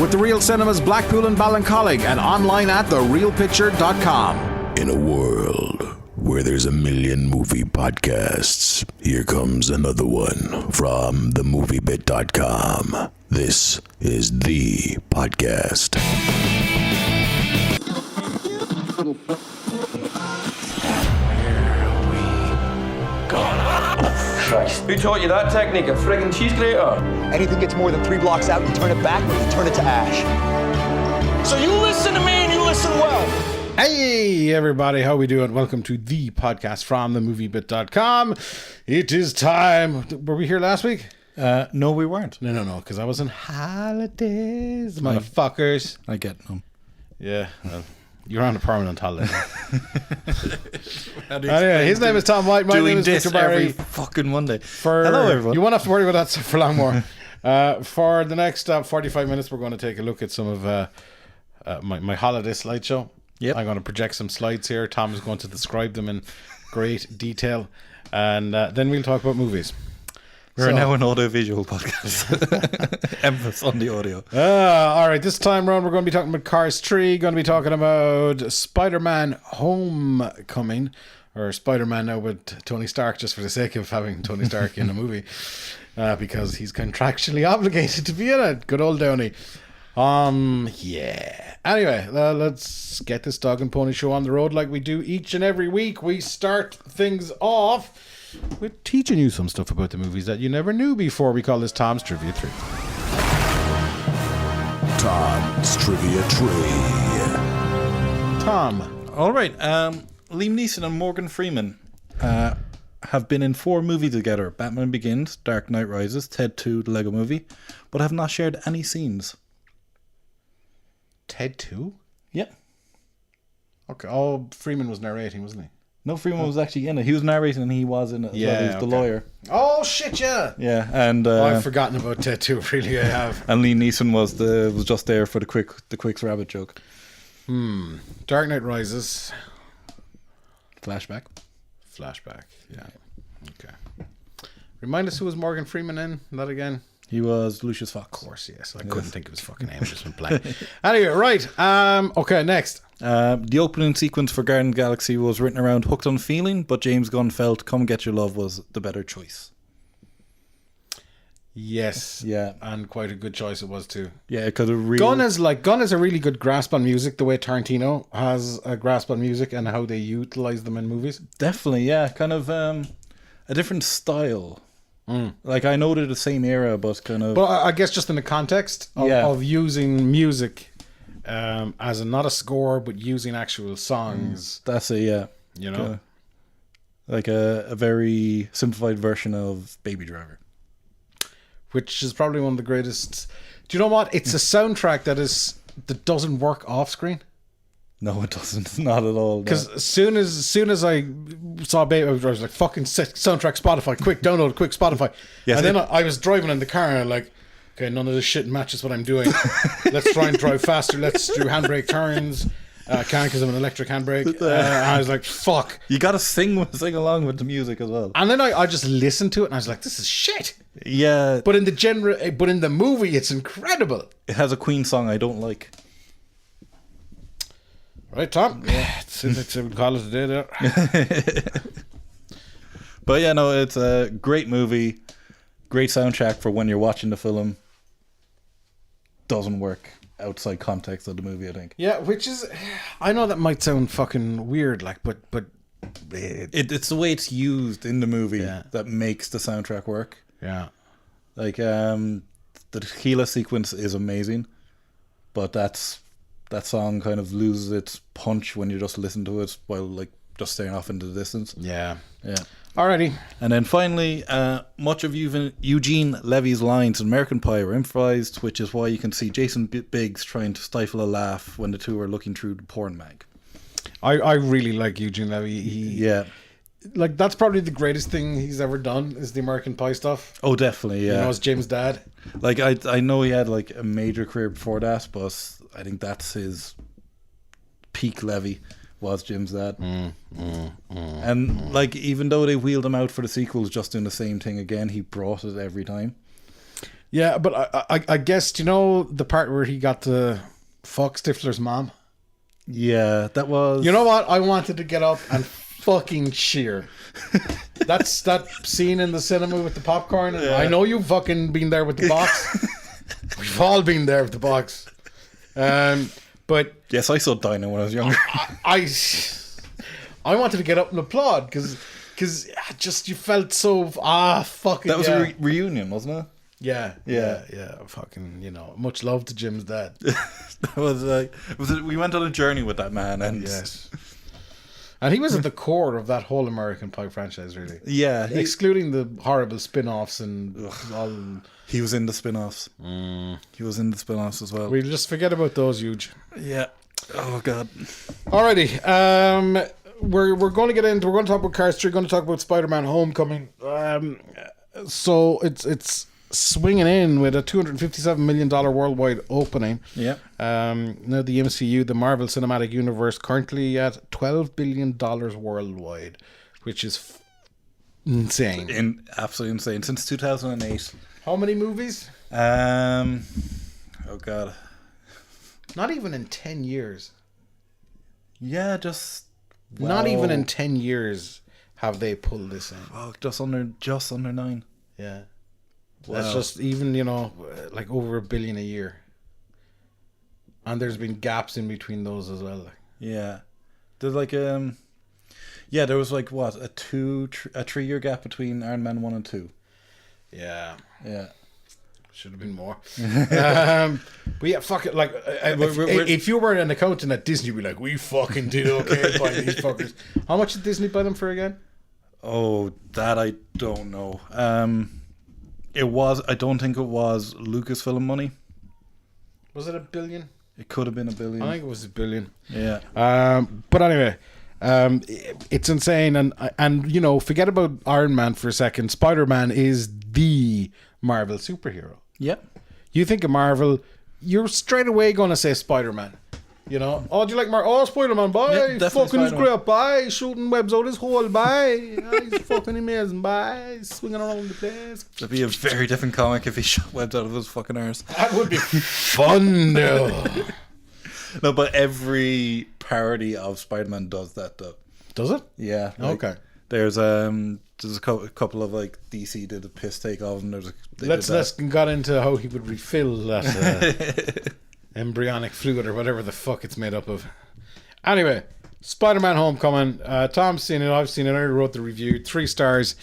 with The Real Cinemas Blackpool and Ballincollig and online at therealpicture.com. In a world where there's a million movie podcasts, here comes another one from themoviebit.com. This is the podcast. Christ. Who taught you that technique? A friggin' cheese grater? Anything gets more than 3 blocks out, you turn it backward, you turn it to ash. So you listen to me and you listen well. Hey everybody, how we doing? Welcome to the podcast from themoviebit.com. It is time. Were we here last week? No, we weren't. No, because I was on holidays, motherfuckers. I get them. Yeah, well, you're on a permanent holiday. Anyway, his name is Tom White. My name is Victor Barry. Every fucking Monday. Hello, everyone. You won't have to worry about that for long more. For the next 45 minutes, we're going to take a look at some of my holiday slideshow. Yep. I'm going to project some slides here. Tom is going to describe them in great detail. And then we'll talk about movies. We're now an audio-visual podcast. Emphasis on the audio. All right, this time around we're going to be talking about Cars 3, going to be talking about SpiderMan Homecoming, or Spider-Man now with Tony Stark, just for the sake of having Tony Stark in a movie, because he's contractually obligated to be in it. Good old Downey. Yeah. Anyway, let's get this dog and pony show on the road like we do each and every week. We start things off with teaching you some stuff about the movies that you never knew before. We call this Tom's Trivia Tree. Tom's Trivia Tree. Tom. All right. Liam Neeson and Morgan Freeman have been in 4 movies together. Batman Begins, Dark Knight Rises, Ted 2, the Lego Movie, but have not shared any scenes. Ted 2? Yep. Okay. Oh, Freeman was narrating, wasn't he? No, Freeman was actually in it. He was narrating and he was in it. Yeah, well. He was the lawyer. Oh, shit, yeah. Yeah, and I've forgotten about Ted 2, really, I have. And Liam Neeson was just there for the Quicks Rabbit joke. Dark Knight Rises. Flashback, yeah. Okay. Remind us who was Morgan Freeman in that again? He was Lucius Fox. Of course, yes. I couldn't think of his fucking name. I just went blank. Anyway, right. Okay, next. The opening sequence for Guardians of the Galaxy was written around Hooked on Feeling, but James Gunn felt Come Get Your Love was the better choice. Yes. Yeah. And quite a good choice it was too. Yeah, because Gunn has a really good grasp on music, the way Tarantino has a grasp on music and how they utilize them in movies. Definitely, yeah. Kind of a different style. Like, I know they're the same era, but kind of... But I guess just in the context of using music as not a score, but using actual songs. That's it, yeah. You know? Like a very simplified version of Baby Driver. Which is probably one of the greatest... Do you know what? It's a soundtrack that doesn't work off screen. No, it doesn't. Not at all. Because as soon as I saw Baby, I was like, fucking soundtrack Spotify, quick download, quick Spotify. Yes, and then I was driving in the car and I'm like, okay, none of this shit matches what I'm doing. Let's try and drive faster. Let's do handbrake turns. Can't because I'm an electric handbrake. I was like, fuck. You got to sing along with the music as well. And then I just listened to it and I was like, this is shit. Yeah. But in the movie, it's incredible. It has a Queen song I don't like. Right, Tom? Yeah. We'll call it a day there. But yeah, no, it's a great movie. Great soundtrack for when you're watching the film. Doesn't work outside context of the movie, I think. Yeah, which is... I know that might sound fucking weird, like, but it's the way it's used in the movie that makes the soundtrack work. Yeah. Like, the tequila sequence is amazing, but that song kind of loses its punch when you just listen to it while like just staring off into the distance. Yeah. Yeah. Alrighty. And then finally, much of Eugene Levy's lines in American Pie were improvised, which is why you can see Jason Biggs trying to stifle a laugh when the two are looking through the porn mag. I really like Eugene Levy. Like, that's probably the greatest thing he's ever done is the American Pie stuff. Oh, definitely, yeah. You know, as Jim's dad. Like, I know he had like a major career before that, but I think that's his peak Levy. Was Jim's dad. And like, even though they wheeled him out for the sequels just doing the same thing again, he brought it every time. Yeah, but I guess, do you know the part where he got to fuck Stifler's mom? Yeah, that was... You know what? I wanted to get up and fucking cheer. That's that scene in the cinema with the popcorn. Yeah. I know you've fucking been there with the box. We've all been there with the box. But yes, I saw Dino when I was younger. I wanted to get up and applaud because just you felt so fucking. That was a reunion, wasn't it? Yeah. Fucking, much love to Jim's dad. That was we went on a journey with that man, and yes. And he was at the core of that whole American Pie franchise, really. Yeah. Excluding the horrible spin-offs and all. He was in the spin-offs. He was in the spin-offs as well. We'll just forget about those, huge. Yeah. Oh, God. Alrighty. We're going to get into... We're going to talk about Cars 3. We're going to talk about SpiderMan Homecoming. So it's swinging in with a $257 million worldwide opening. Yeah. Now the MCU, the Marvel Cinematic Universe, currently at $12 billion worldwide, which is insane. Absolutely insane. Since 2008. How many movies? Oh God. Not even in 10 years. Yeah, just... Not even in 10 years have they pulled this in. Oh, just under 9. Yeah. Wow. That's just even, like over $1 billion a year. And there's been gaps in between those as well. Yeah. There's like, there was like, what, a 3-year gap between Iron Man 1 and 2. Yeah. Yeah. Should have been more. But yeah, fuck it. Like, if you were an accountant at Disney, you'd be like, we fucking did okay by these fuckers. How much did Disney buy them for again? Oh, that I don't know. I don't think it was Lucasfilm money. Was it $1 billion? It could have been $1 billion. I think it was $1 billion. Yeah. But anyway, it's insane. And forget about Iron Man for a second. Spider-Man is the Marvel superhero. Yeah. You think of Marvel, you're straight away going to say Spider-Man. Oh, do you like Spider-Man? Bye. Yeah, fucking his grip. Bye. Shooting webs out his hole. Bye. He's fucking amazing. Bye. Swinging around the place. That'd be a very different comic if he shot webs out of his fucking arse. That would be fun, though. No, but every parody of Spider-Man does that, though. Does it? Yeah. Okay. There's a couple of like DC did a piss take of him. Let's got into how he would refill that embryonic fluid or whatever the fuck it's made up of. Anyway, Spider-Man Homecoming. Tom's seen it. I've seen it. I wrote the review. 3 stars.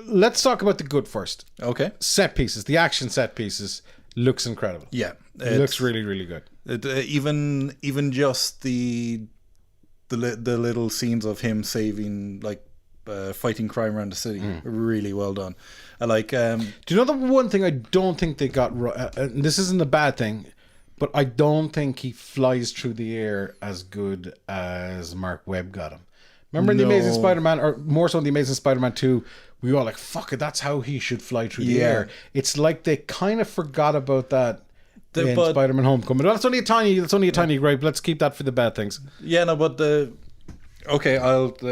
Let's talk about the good first. Okay. Set pieces. The action set pieces looks incredible. Yeah, it looks really, really good. Even just the little scenes of him saving, like, fighting crime around the city, really well done. I like. Do you know the one thing I don't think they got right? This isn't a bad thing, but I don't think he flies through the air as good as Mark Webb got him. Remember in The Amazing Spider-Man, or more so in The Amazing Spider-Man 2, we were all like, "Fuck it, that's how he should fly through the air." It's like they kind of forgot about that. In Spider-Man Homecoming. That's only a tiny gripe. Let's keep that for the bad things. Yeah, no, but okay, I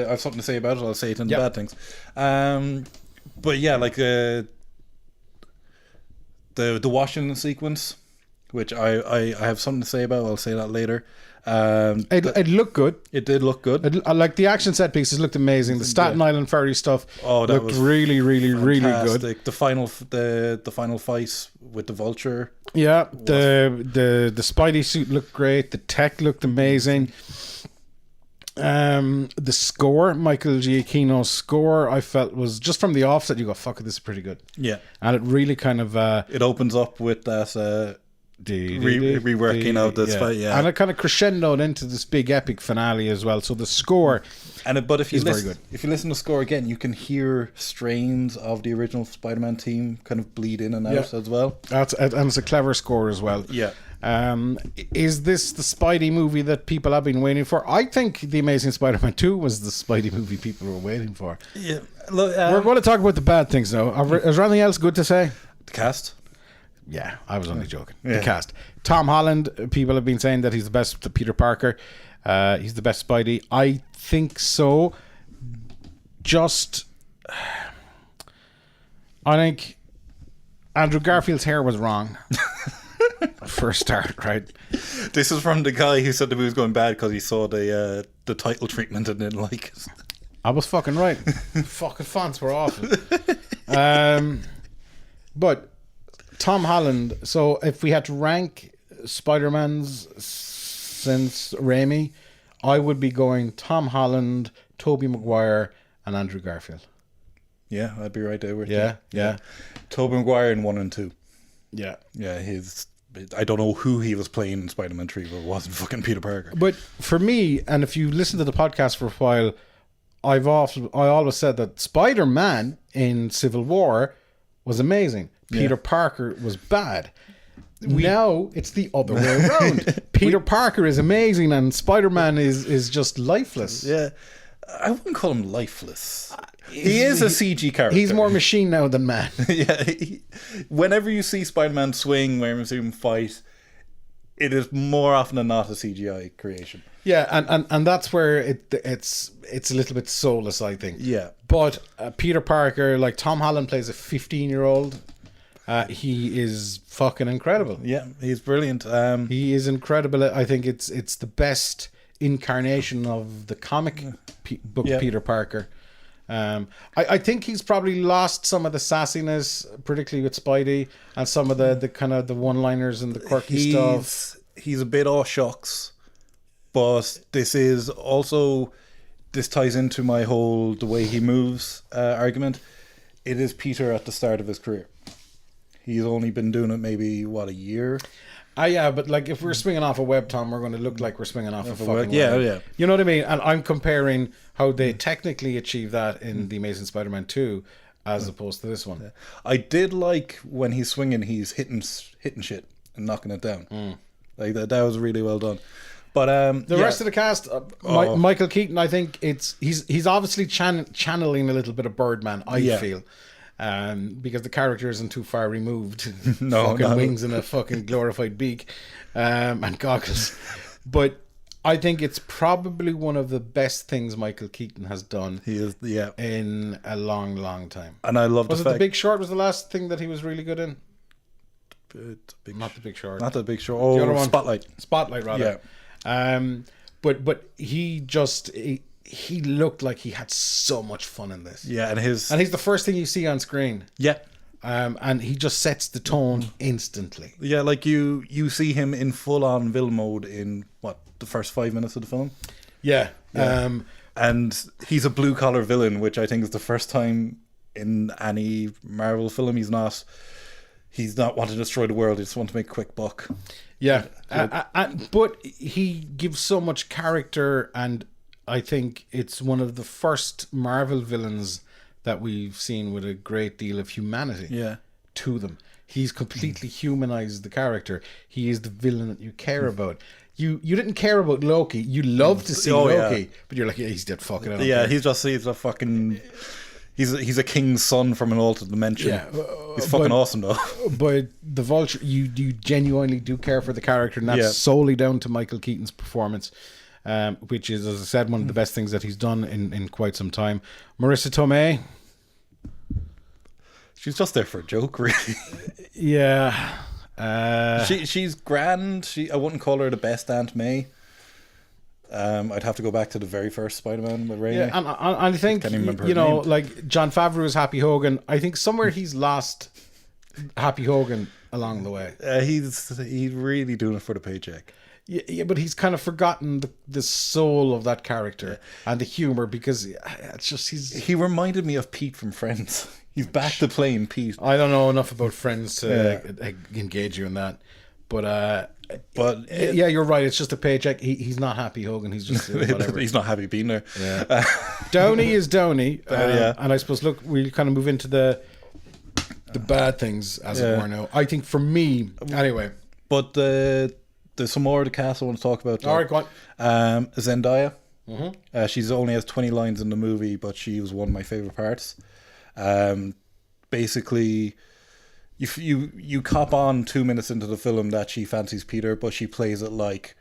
have something to say about it. I'll say it in the bad things. But yeah, like the Washington sequence, which I have something to say about. I'll say that later. It looked good. It did look good. Like the action set pieces looked amazing. The Staten Island Ferry stuff looked really, really, fantastic. really good. The final fight with the Vulture. Yeah, the Spidey suit looked great. The tech looked amazing. The score, Michael Giacchino's score, I felt was just from the offset. You go, fuck it, this is pretty good. Yeah, and it really kind of it opens up with that. Reworking of this fight, and it kind of crescendoed into this big epic finale as well. So the score, but if you very good. If you listen to the score again, you can hear strains of the original Spider-Man team kind of bleed in and out as well. And it's a clever score as well. Yeah. Is this the Spidey movie that people have been waiting for? I think The Amazing Spider-Man 2 was the Spidey movie people were waiting for. Yeah. Look, we're going to talk about the bad things now. Is there anything else good to say? The cast. Yeah, I was only joking. The cast. Tom Holland, people have been saying that he's the best Peter Parker. He's the best Spidey. I think so. I think Andrew Garfield's hair was wrong. For a start, right? This is from the guy who said the movie was going bad because he saw the title treatment and didn't like it. I was fucking right. Fucking fonts were awful. But Tom Holland. So if we had to rank Spider-Man's since Raimi, I would be going Tom Holland, Tobey Maguire, and Andrew Garfield. Yeah, I'd be right there with Yeah, you. yeah. Tobey Maguire in 1 and 2. Yeah. Yeah, I don't know who he was playing in Spider-Man 3, but it wasn't fucking Peter Parker. But for me, and if you listen to the podcast for a while, I always said that Spider-Man in Civil War was amazing. Peter Parker was bad. Now it's the other way around. Peter Parker is amazing and Spider-Man is just lifeless. Yeah, I wouldn't call him lifeless. He is a CG character. He's more machine now than man. Yeah. Whenever you see Spider-Man swing, whenever you see him fight, it is more often than not a CGI creation. Yeah, and that's where it's a little bit soulless, I think. Yeah. But Peter Parker, like Tom Holland plays a 15-year-old. He is fucking incredible. Yeah, he's brilliant. He is incredible. I think it's the best incarnation of the comic book Peter Parker. I think he's probably lost some of the sassiness, particularly with Spidey, and some of the kind of the one-liners and the quirky stuff. He's a bit all shucks, but this ties into my whole the way he moves argument. It is Peter at the start of his career. He's only been doing it maybe, a year? Yeah, but like if we're swinging off a web, Tom, we're going to look like we're swinging off a fucking web. Yeah. You know what I mean? And I'm comparing how they technically achieve that in The Amazing Spider-Man 2 as opposed to this one. Yeah. I did like when he's swinging, he's hitting shit and knocking it down. Like that was really well done. But the rest of the cast, Michael Keaton, I think he's obviously channeling a little bit of Birdman, I feel. Because the character isn't too far removed. Fucking wings and a fucking glorified beak, and goggles. But I think it's probably one of the best things Michael Keaton has done. He is, in a long, long time. And I love the fact... The Big Short was the last thing that he was really good in? Not The Big Short. Not The Big Short. Oh, the other one. Spotlight, rather. Yeah. But he just... He looked like he had so much fun in this. Yeah, and he's the first thing you see on screen. Yeah. And he just sets the tone instantly. Yeah, like you see him in full-on villain mode in, the first 5 minutes of the film? Yeah. And he's a blue-collar villain, which I think is the first time in any Marvel film he's not wanting to destroy the world, he just wants to make a quick buck. Yeah. But he gives so much character, and I think it's one of the first Marvel villains that we've seen with a great deal of humanity to them. He's completely humanized the character. He is the villain that you care about. You didn't care about Loki. You love to see Loki, but you're like, he's dead fucking out. Yeah, he's a fucking... He's a king's son from an altered dimension. Yeah, he's fucking awesome though. But the Vulture, you genuinely do care for the character, and that's solely down to Michael Keaton's performance. Which is, as I said, one of the best things that he's done in quite some time. Marissa Tomei. She's just there for a joke, really. Yeah. She's grand. I wouldn't call her the best Aunt May. I'd have to go back to the very first Spider-Man with Raimi. Yeah, and I think, like Jon Favreau is Happy Hogan. I think somewhere he's lost Happy Hogan along the way. He's really doing it for the paycheck. Yeah, but he's kind of forgotten the soul of that character and the humor, because it's just he reminded me of Pete from Friends. He's back to playing Pete. I don't know enough about Friends to engage you in that, but you're right. It's just a paycheck. He's not Happy Hogan. He's just whatever. He's not happy being there. Yeah. Downey is Downey, and I suppose we kind of move into the bad things as it were now. I think for me, anyway. But there's some more of the cast I want to talk about. All right, go on. Zendaya. Mm-hmm. She's only has 20 lines in the movie, but she was one of my favorite parts. Basically, you cop on 2 minutes into the film that she fancies Peter, but she plays it like,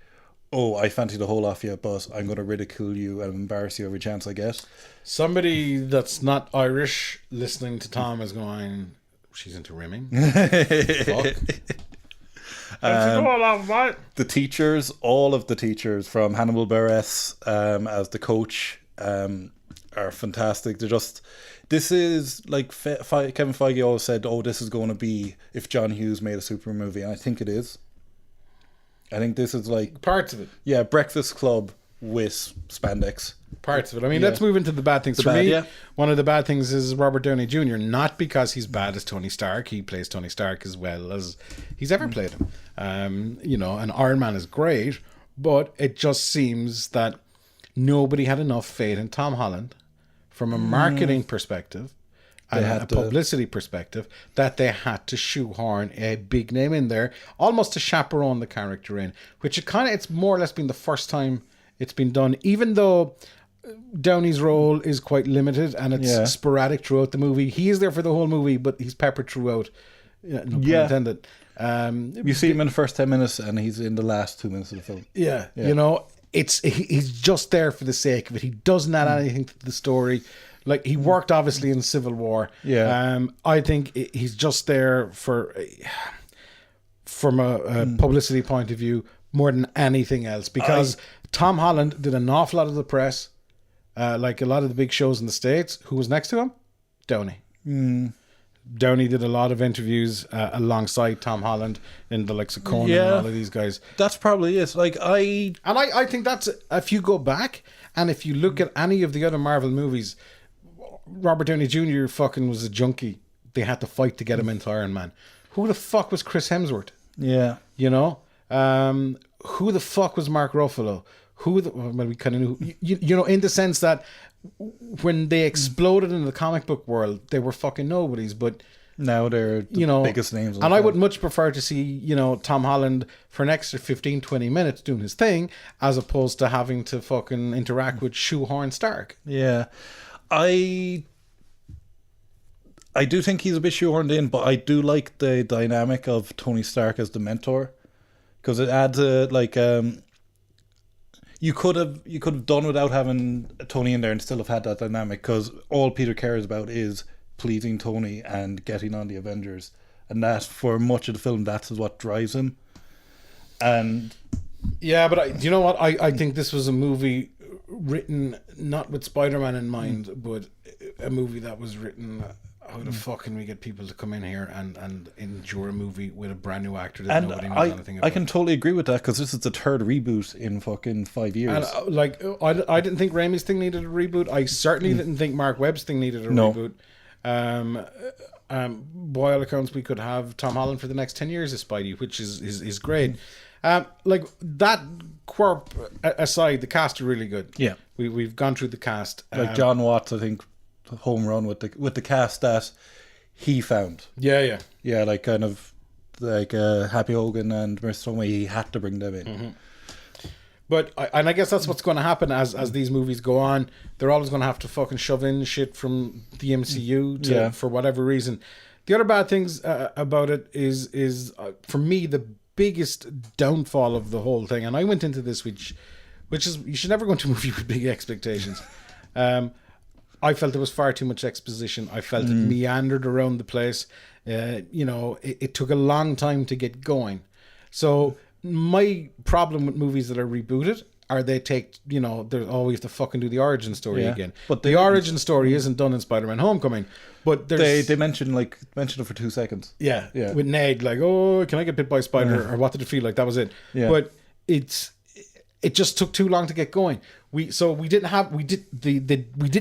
oh, I fancy the whole off you, but I'm going to ridicule you and embarrass you every chance I get. Somebody that's not Irish listening to Tom is going, she's into rimming. Fuck. The teachers, all of the teachers from Hannibal Buress as the coach are fantastic. They're just, this is like Kevin Feige always said, oh, this is going to be if John Hughes made a Superman movie, and I think it is. I think this is like Parts of it. Yeah, Breakfast Club with spandex. Parts of it. I mean, let's move into the bad things. For me, one of the bad things is Robert Downey Jr. Not because he's bad as Tony Stark. He plays Tony Stark as well as he's ever played him. You know, and Iron Man is great, but it just seems that nobody had enough faith in Tom Holland from a marketing perspective and a publicity perspective that they had to shoehorn a big name in there, almost to chaperone the character in, which it's more or less been the first time it's been done, even though Downey's role is quite limited and it's sporadic throughout the movie. He is there for the whole movie, but he's peppered throughout. No pun intended. You see him in the first 10 minutes and he's in the last 2 minutes of the film. Yeah. You know, he's just there for the sake of it. He doesn't add anything to the story. Like, he worked obviously in Civil War. Yeah. I think he's just there from a publicity point of view more than anything else, because Tom Holland did an awful lot of the press, like a lot of the big shows in the States. Who was next to him? Downey. Downey did a lot of interviews alongside Tom Holland in the likes of Conan and all of these guys. That's probably it. Like I think that's, if you go back and if you look at any of the other Marvel movies, Robert Downey Jr. fucking was a junkie. They had to fight to get him into Iron Man. Who the fuck was Chris Hemsworth? Yeah. You know? Who the fuck was Mark Ruffalo? Well, we kind of knew, you know, in the sense that when they exploded in the comic book world, they were fucking nobodies, but now they're the biggest names. And I would much prefer to see, you know, Tom Holland for an extra 15, 20 minutes doing his thing, as opposed to having to fucking interact with Shoehorn Stark. Yeah. I do think he's a bit shoehorned in, but I do like the dynamic of Tony Stark as the mentor, because it adds you could have done without having Tony in there and still have had that dynamic, because all Peter cares about is pleasing Tony and getting on the Avengers, and that for much of the film, that's what drives him. And yeah, but you know what? I think this was a movie written not with Spider-Man in mind, but a movie that was written. How the fuck can we get people to come in here and endure a movie with a brand new actor that nobody knows anything about? I can totally agree with that, because this is the third reboot in fucking 5 years. And I didn't think Raimi's thing needed a reboot. I certainly didn't think Mark Webb's thing needed a reboot. By all accounts, we could have Tom Holland for the next 10 years as Spidey, which is great. Like that quirk aside, the cast are really good. Yeah, we've gone through the cast. Like John Watts, I think, home run with the cast that he found. Yeah. Like kind of like Happy Hogan and Marissa Tomei, he had to bring them in. Mm-hmm. But I guess that's what's going to happen as these movies go on. They're always going to have to fucking shove in shit from the MCU for whatever reason. The other bad things about it is for me the biggest downfall of the whole thing. And I went into this which is, you should never go into a movie with big expectations. I felt there was far too much exposition. I felt it meandered around the place. It took a long time to get going. So my problem with movies that are rebooted are they take, there's always to fucking do the origin story again. But the origin story isn't done in SpiderMan Homecoming. But there's, they mentioned it for 2 seconds. Yeah. With Ned, like, oh, can I get bit by a spider? Or what did it feel like? That was it. Yeah. But it just took too long to get going. We didn't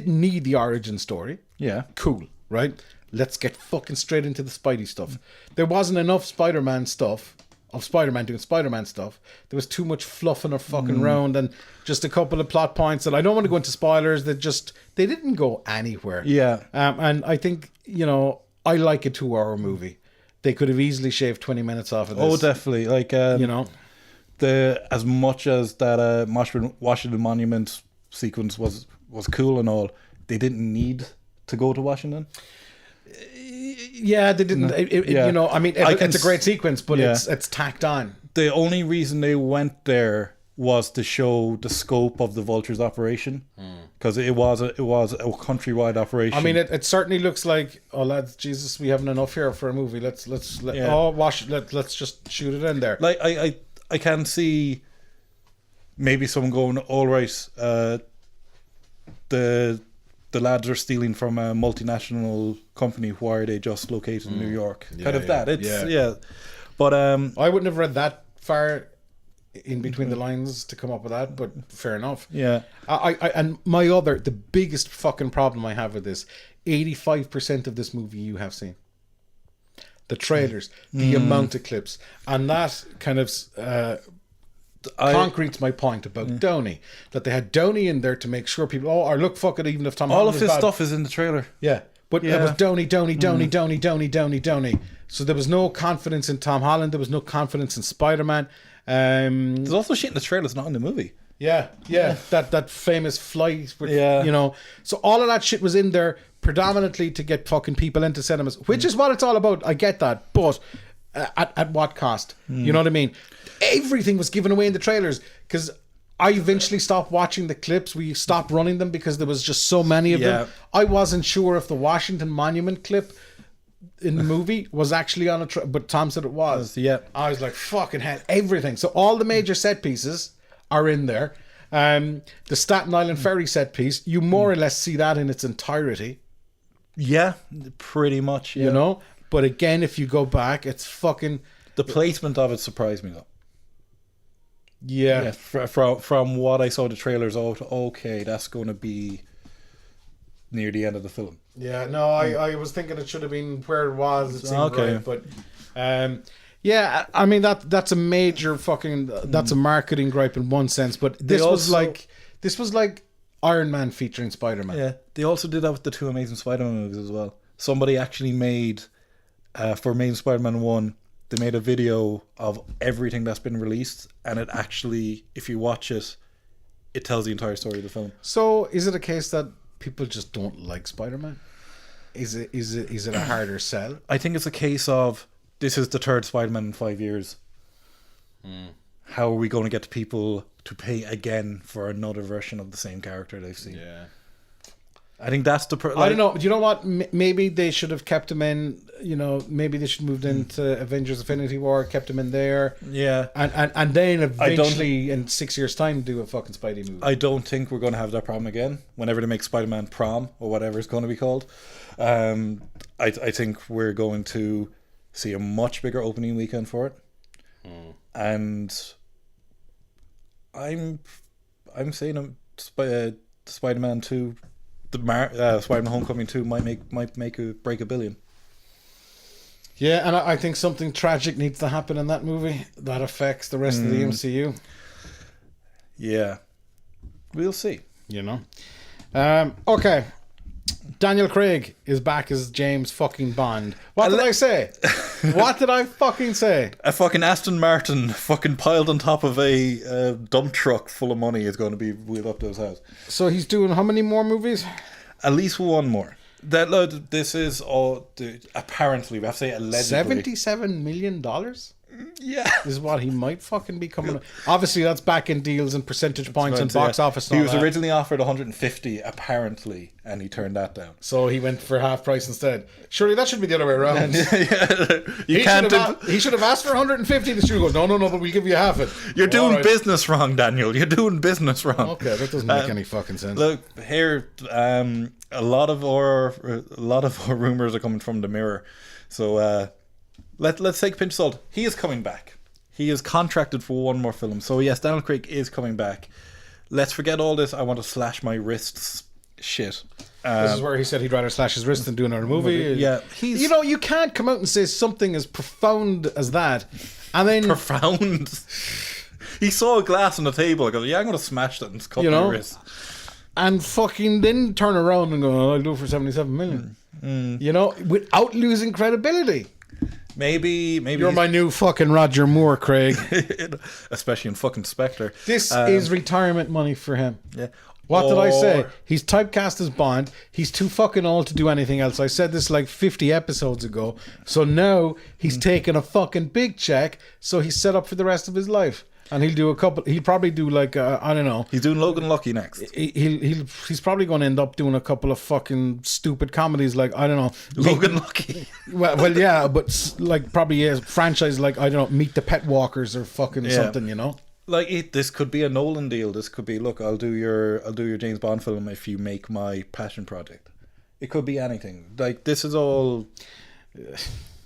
need the origin story. Yeah. Cool, right? Let's get fucking straight into the Spidey stuff. There wasn't enough Spider-Man stuff of Spider-Man doing Spider-Man stuff. There was too much fluffing or fucking around and just a couple of plot points that I don't want to go into spoilers that they didn't go anywhere. Yeah. And I think, I like a 2-hour movie. They could have easily shaved 20 minutes off of this. Oh, definitely. Like, as much as that Washington Monument sequence was cool and all, they didn't need to go to Washington. Yeah, they didn't. It's a great sequence, but it's tacked on. The only reason they went there was to show the scope of the Vulture's operation, because it was a countrywide operation. I mean, it certainly looks like, oh lads, Jesus, we haven't enough here for a movie. Let's just shoot it in there. Like I can see maybe someone going, all right, the lads are stealing from a multinational company. Why are they just located in New York? That. It's But I wouldn't have read that far in between the lines to come up with that, but fair enough. Yeah. And the biggest fucking problem I have with this, 85% of this movie you have seen. The trailers, the amount of clips, and that kind of concretes my point about Downey, that they had Downey in there to make sure people, look, fuck it, even if Tom Holland all of his stuff is in the trailer. Yeah. But it was Downey. So there was no confidence in Tom Holland. There was no confidence in Spider-Man. There's also shit in the trailer that's not in the movie. Yeah. That famous flight. So all of that shit was in there predominantly to get fucking people into cinemas, which is what it's all about. I get that. But at what cost? You know what I mean? Everything was given away in the trailers, because I eventually stopped watching the clips. We stopped running them because there was just so many of them. I wasn't sure if the Washington Monument clip in the movie was actually on but Tom said it was. Yeah. I was like, fucking hell, everything. So all the major set pieces are in there. The Staten Island ferry set piece, you more or less see that in its entirety. Yeah, pretty much. Yeah. You know? But again, if you go back, it's fucking... The placement of it surprised me though. Yeah. From what I saw the trailers out, okay, that's going to be near the end of the film. Yeah, no, I was thinking it should have been where it was. It seemed Okay. right, but yeah, I mean that's a major fucking that's a marketing gripe in one sense. But this was like Iron Man featuring Spider-Man. Yeah, they also did that with the two Amazing Spider-Man movies as well. Somebody actually made for Amazing Spider-Man 1, they made a video of everything that's been released, and it actually, if you watch it, it tells the entire story of the film. So is it a case that people just don't like Spider-Man? Is it a harder sell? I think it's a case of, this is the third Spider-Man in 5 years. How are we going to get people to pay again for another version of the same character they've seen? Yeah. I think that's the... I don't know. Do you know what? Maybe they should have kept him in, maybe they should have moved into Avengers Infinity War, kept him in there. Yeah. And then eventually in 6 years' time do a fucking Spidey movie. I don't think we're going to have that problem again whenever they make Spider-Man Prom or whatever it's going to be called. I think we're going to see a much bigger opening weekend for it. And I'm saying Spider-Man 2, Spider-Man Homecoming 2 might break $1 billion. Yeah, and I think something tragic needs to happen in that movie that affects the rest of the MCU. Yeah, we'll see. Okay. Daniel Craig is back as James fucking Bond. What did I say? What did I fucking say? A fucking Aston Martin fucking piled on top of a dump truck full of money is going to be wheeled up to his house. So he's doing how many more movies? At least one more. This is all... Apparently, we have to say allegedly. $77 million? Yeah. Is what he might fucking be coming. Obviously, that's back in deals and percentage points and box office. He was originally offered 150, apparently, and he turned that down. So he went for half price instead. Surely that should be the other way around. He should have asked for 150. The studio goes, no, but we'll give you half it. You're doing business wrong, Daniel. You're doing business wrong. Okay, that doesn't make any fucking sense. Look here, a lot of our rumors are coming from the Mirror. So. Let's take a pinch of salt. He is coming back. He is contracted for one more film. So yes, Daniel Craig is coming back. Let's forget all this. I want to slash my wrists shit. This is where he said he'd rather slash his wrist than do another movie. Yeah, you can't come out and say something as profound as that, and then profound. He saw a glass on the table. I go, yeah, I'm going to smash that and cut my wrist. And fucking then turn around and go, I'll do it for 77 million. Without losing credibility. Maybe you're my new fucking Roger Moore, Craig. Especially in fucking Spectre. This is retirement money for him. Yeah. What did I say? He's typecast as Bond. He's too fucking old to do anything else. I said this like 50 episodes ago. So now he's taking a fucking big check. So he's set up for the rest of his life. And he'll probably do like, I don't know. He's doing Logan Lucky next. He's probably going to end up doing a couple of fucking stupid comedies like, I don't know. Logan Lucky. Well, yeah, but like probably a franchise like, I don't know, Meet the Pet Walkers or fucking something, you know? Like this could be a Nolan deal. This could be, look, I'll do your James Bond film if you make my passion project. It could be anything. Like this is all,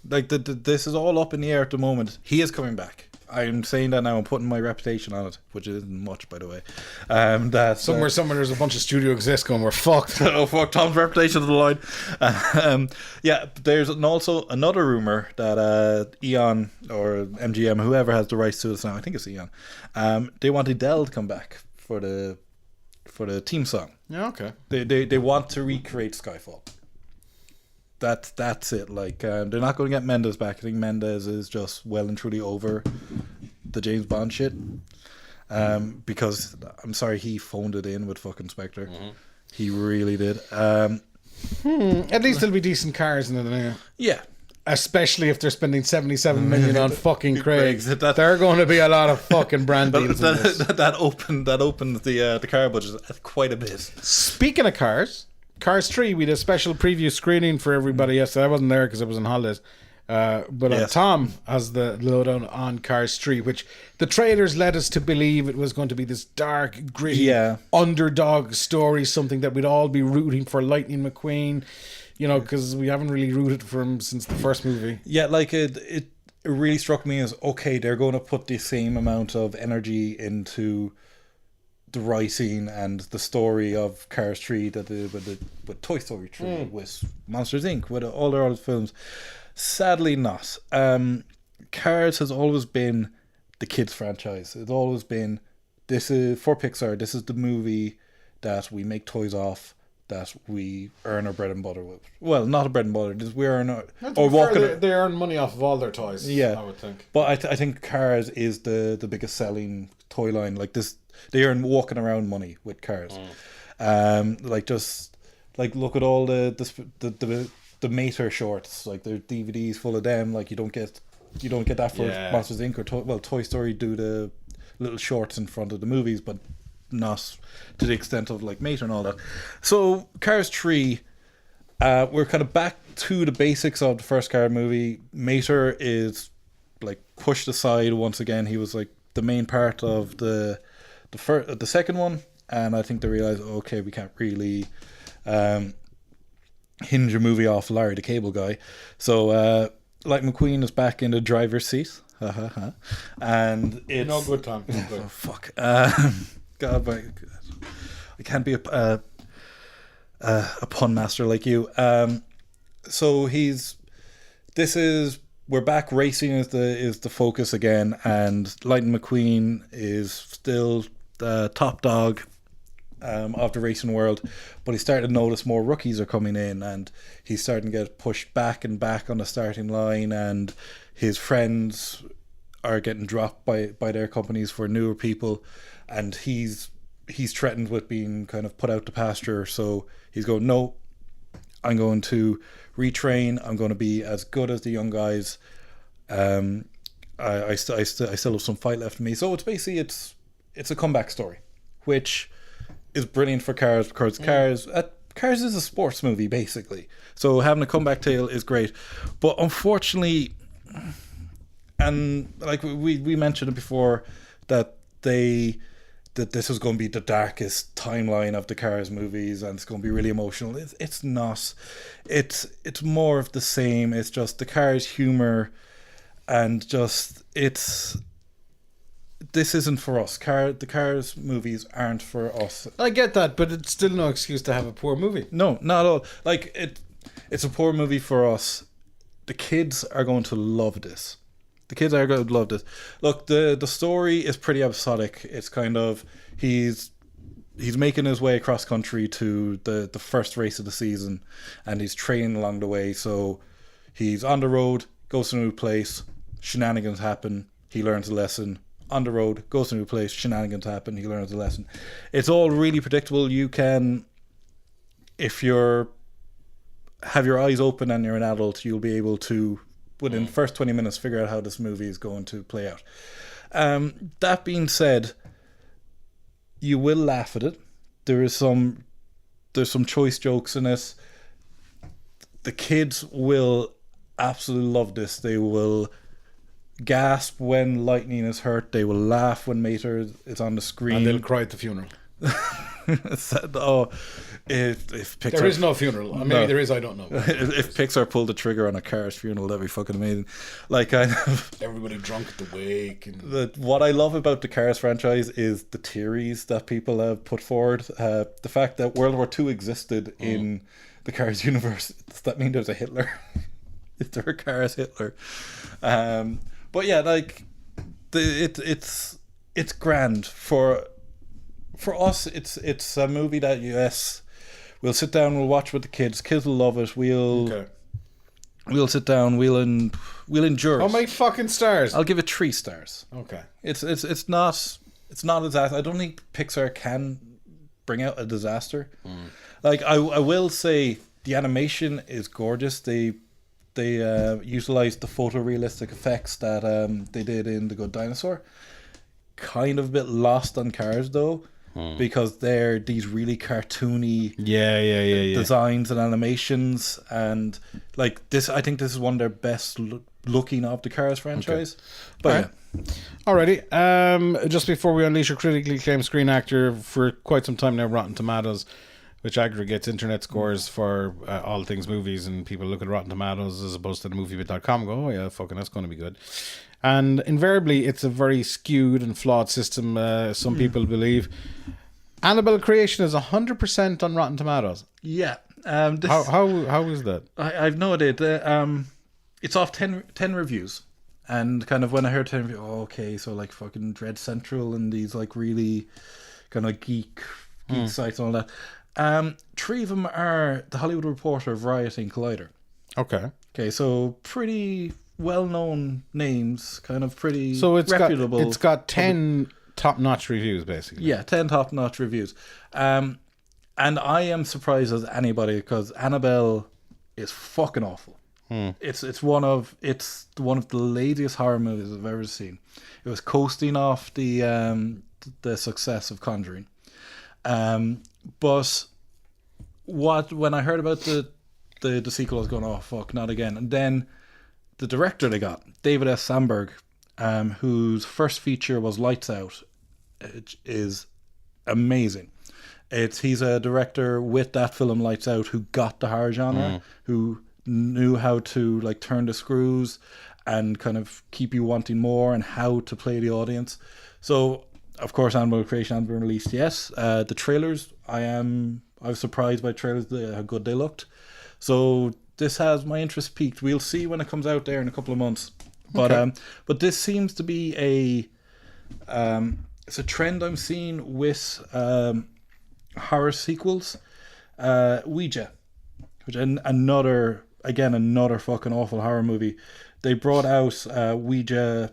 like this is all up in the air at the moment. He is coming back. I'm saying that now. I'm putting my reputation on it, which isn't much, by the way. That somewhere there's a bunch of studio execs going, we're fucked. Oh fuck, Tom's reputation on the line. Yeah, there's also another rumor that Eon or MGM, whoever has the rights to this now, I think it's Eon. They want Adele to come back for the theme song. Yeah, okay. They want to recreate Skyfall. That's it. Like they're not going to get Mendes back. I think Mendes is just well and truly over the James Bond shit. Because I'm sorry, he phoned it in with fucking Spectre. Mm-hmm. He really did. At least there'll be decent cars in it anyway. Yeah. Especially if they're spending 77 million on fucking Craig's. That, there are going to be a lot of fucking brand deals. That opened the car budget quite a bit. Speaking of cars, Cars 3, we did a special preview screening for everybody yesterday. I wasn't there because I was on holidays. But yes. Tom has the lowdown on Cars 3, which the trailers led us to believe it was going to be this dark, gritty underdog story, something that we'd all be rooting for Lightning McQueen, you know, because we haven't really rooted for him since the first movie. Yeah, like it really struck me as, okay, they're going to put the same amount of energy into the writing and the story of Cars 3 that they with Toy Story 3, with Monsters Inc., with all their other films. Sadly not. Cars has always been the kids franchise. It's always been, this is for Pixar, this is the movie that we make toys off, that we earn our bread and butter with. Well, not a bread and butter, we earn our, or walking. They earn money off of all their toys. Yeah, I would think. But I think Cars is the biggest selling toy line. Like this, they earn walking around money with Cars. Like just like look at all the Mater shorts. Like their DVDs full of them. Like you don't get that for Monsters Inc. or Toy Story do the little shorts in front of the movies, but not to the extent of like Mater and all that. So Cars 3, we're kind of back to the basics of the first Cars movie. Mater is like pushed aside once again. He was like the main part of the second one, and I think they realized, okay, we can't really hinge a movie off Larry the Cable Guy. So like McQueen is back in the driver's seat. And it's no good, Tom. No good. Oh, fuck. God, I can't be a pun master like you. So we're back. Racing is the focus again, and Lightning McQueen is still the top dog of the racing world, but he's starting to notice more rookies are coming in, and he's starting to get pushed back and back on the starting line, and his friends are getting dropped by their companies for newer people, and he's threatened with being kind of put out to pasture. So he's going, no, I'm going to retrain. I'm going to be as good as the young guys. I still have some fight left in me. So it's basically it's a comeback story, which is brilliant for Cars, because Cars is a sports movie basically. So having a comeback tale is great, but unfortunately, and like we mentioned it before, that this is going to be the darkest timeline of the Cars movies, and it's going to be really emotional. It's not. It's more of the same. It's just the Cars humor, and just this isn't for us. The Cars movies aren't for us. I get that, but it's still no excuse to have a poor movie. No, not at all. Like it's a poor movie for us. The kids are going to love this. The kids are going to love this. Look, the story is pretty episodic. It's kind of he's making his way across country to the first race of the season, and he's training along the way. So he's on the road, goes to a new place, shenanigans happen, he learns a lesson. On the road, goes to a new place, shenanigans happen, he learns a lesson. It's all really predictable. You can, if have your eyes open and you're an adult, you'll be able to, within the first 20 minutes, figure out how this movie is going to play out. That being said, you will laugh at it. There's some choice jokes in it. The kids will absolutely love this. They will gasp when Lightning is hurt. They will laugh when Mater is on the screen. And they'll cry at the funeral. If Pixar, There is no funeral. Maybe there is, I don't know. if Pixar pulled the trigger on a Cars funeral, that'd be fucking amazing. Like, kind of Everybody drunk at the wake. And what I love about the Cars franchise is the theories that people have put forward. The fact that World War II existed in the Cars universe. Does that mean there's a Hitler? Is there a Cars Hitler? But yeah, like it's grand for us. It's a movie that we'll sit down, we'll watch with the kids. Kids will love it. We'll sit down, we'll endure. How many fucking stars? I'll give it 3 stars. Okay. It's not a disaster. I don't think Pixar can bring out a disaster. Like I will say the animation is gorgeous. They utilized the photorealistic effects that they did in The Good Dinosaur. Kind of a bit lost on Cars though, because they're these really cartoony designs and animations, and like this, I think this is one of their best looking of the Cars franchise. But Alrighty. Just before we unleash your critically acclaimed screen actor for quite some time now, Rotten Tomatoes, which aggregates internet scores for all things movies, and people look at Rotten Tomatoes as opposed to the moviebit.com and go, oh yeah, fucking that's going to be good. And invariably, it's a very skewed and flawed system, some people believe. Annabelle Creation is 100% on Rotten Tomatoes. yeah, How is that? I've no idea. It's off 10 reviews, and kind of when I heard 10 reviews, okay, so like fucking Dread Central and these like really kind of geek sites and all that. 3 of them are The Hollywood Reporter, Variety, and Collider. Okay, so pretty well-known names, kind of pretty reputable. It's got 10 top-notch reviews, basically. Yeah, 10 top-notch reviews. And I am surprised as anybody, because Annabelle is fucking awful. It's one of the laziest horror movies I've ever seen. It was coasting off the success of Conjuring. But when I heard about the sequel, I was going, oh fuck, not again. And then the director they got, David S. Sandberg, whose first feature was Lights Out, is amazing. He's a director with that film Lights Out who got the horror genre, who knew how to like turn the screws and kind of keep you wanting more, and how to play the audience. So of course, Annabelle Creation hasn't been released yet. The trailers, I was surprised by trailers, how good they looked. So this has my interest peaked. We'll see when it comes out there in a couple of months. But this seems to be it's a trend I'm seeing with horror sequels. Ouija, which another fucking awful horror movie. They brought out Ouija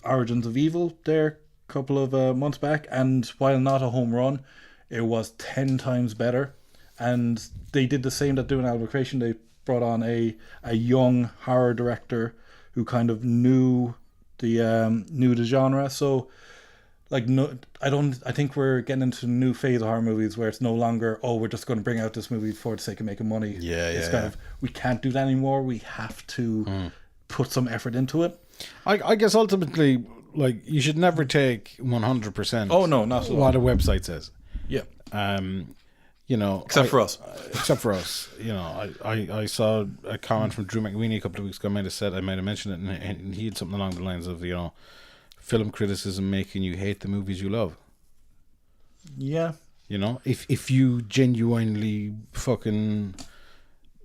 Origins of Evil there a couple of months back, and while not a home run, it was 10 times better. And they did the same that doing Annabelle Creation. They brought on a young horror director who kind of knew the genre. So like, no, I think we're getting into a new phase of horror movies where it's no longer, we're just going to bring out this movie for the sake of making money. It's kind of, we can't do that anymore. We have to put some effort into it. I guess ultimately, like, you should never take 100%. Oh no, not at all. What a website says. Yeah. You know, except for us. You know, I saw a comment from Drew McQueen a couple of weeks ago. I might have mentioned it, and he had something along the lines of, you know, film criticism making you hate the movies you love. Yeah. You know, if you genuinely fucking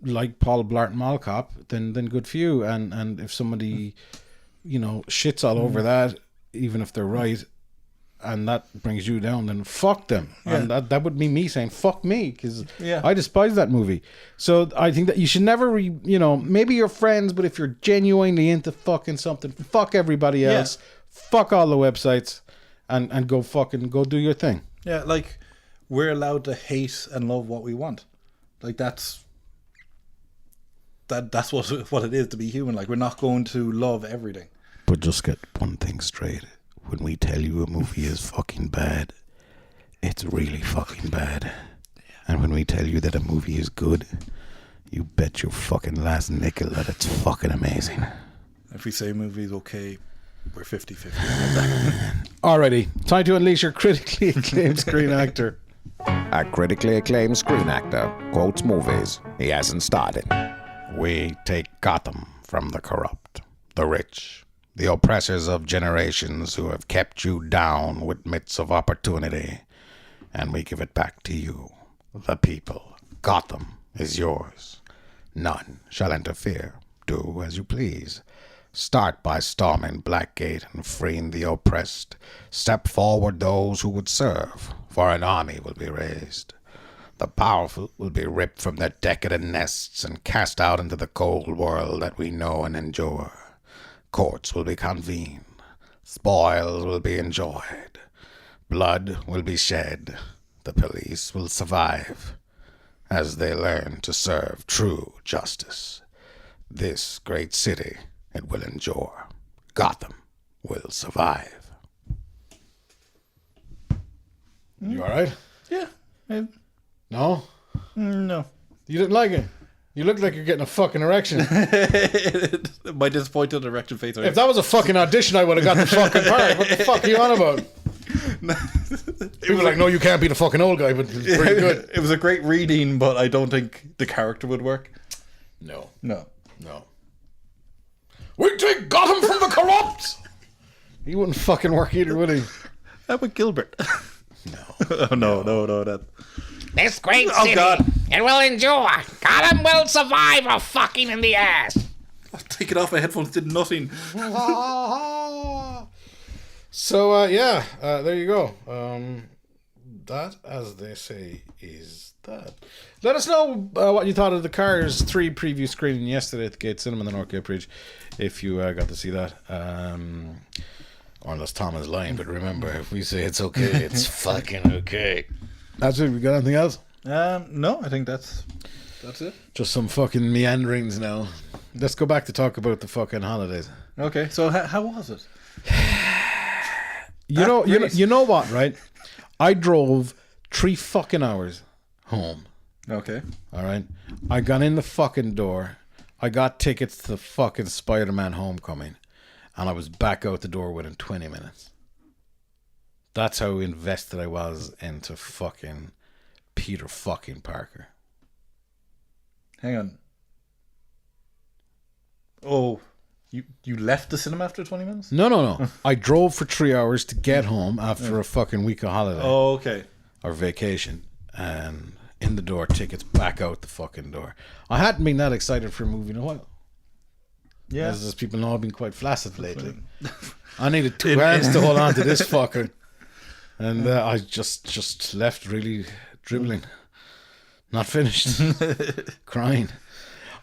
like Paul Blart Mall Cop, then good for you. And if somebody, you know, shits all over that, even if they're right, and that brings you down, then fuck them. Yeah. And that would be me saying fuck me, because I despise that movie. So I think that you should never you know, maybe you're friends, but if you're genuinely into fucking something, fuck everybody else, fuck all the websites, and go do your thing. Yeah, like, we're allowed to hate and love what we want. Like, that's what it is to be human. Like, we're not going to love everything. But just get one thing straight. when we tell you a movie is fucking bad, it's really fucking bad. And when we tell you that a movie is good, you bet your fucking last nickel that it's fucking amazing. If we say movie's okay, we're 50-50. Alrighty, time to unleash your critically acclaimed screen actor. A critically acclaimed screen actor quotes movies he hasn't started. We take Gotham from the corrupt, the rich, the oppressors of generations who have kept you down with mitts of opportunity, and we give it back to you, the people. Gotham is yours. None shall interfere. Do as you please. Start by storming Blackgate and freeing the oppressed. Step forward those who would serve, for an army will be raised. The powerful will be ripped from their decadent nests and cast out into the cold world that we know and endure. Courts will be convened. Spoils will be enjoyed. Blood will be shed. The police will survive as they learn to serve true justice. This great city, it will endure. Gotham will survive. You alright? Yeah. No? No. You didn't like it? You look like you're getting a fucking erection. My disappointed erection face. If that was a fucking audition, I would have got the fucking part. What the fuck are you on about? People were like, no, you can't be the fucking old guy, but it's pretty good. It was a great reading, but I don't think the character would work. No. No. We take Gotham from the corrupt! He wouldn't fucking work either, would he? How about Gilbert? No. Oh, no. That. This great city, God. it will endure. Gotham will survive a fucking in the ass. I'll take it off. My headphones did nothing. So, there you go. That, as they say, is that. Let us know what you thought of the Cars 3 preview screening yesterday at the Gate Cinema in the Northgate Bridge, if you got to see that. Or unless Tom is lying, but remember, if we say it's okay, it's fucking okay. That's it. We got anything else? No, I think that's it. Just some fucking meanderings now. Let's go back to talk about the fucking holidays. Okay, so how was it? You know what, right? I drove 3 fucking hours home. Okay. All right. I got in the fucking door. I got tickets to the fucking SpiderMan Homecoming, and I was back out the door within 20 minutes. That's how invested I was into fucking Peter fucking Parker. Hang on. Oh, you left the cinema after 20 minutes? No. I drove for 3 hours to get home after a fucking week of holiday. Oh, okay. Or vacation. And in the door, tickets back out the fucking door. I hadn't been that excited for a movie in a while. Yeah. As people know, I've been quite flaccid lately. I needed 2 hands to hold on to this fucker. And I just left really dribbling. Not finished. Crying.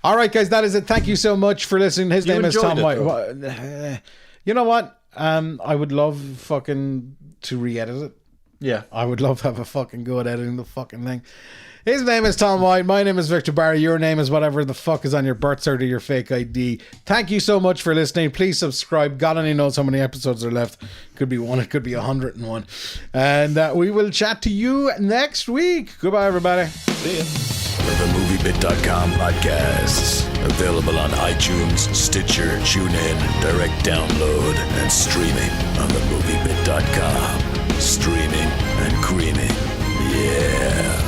All right, guys, that is it. Thank you so much for listening. His name is Tom White. You know what? I would love fucking to re-edit it. Yeah. I would love to have a fucking go at editing the fucking thing. His name is Tom White. My name is Victor Barry. Your name is whatever the fuck is on your birth cert or your fake ID. Thank you so much for listening. Please subscribe. God only knows how many episodes are left. Could be 1. It could be 101. And we will chat to you next week. Goodbye, everybody. See ya. The MovieBit.com podcasts. Available on iTunes, Stitcher, TuneIn, direct download, and streaming on the MovieBit.com. Streaming and creaming. Yeah.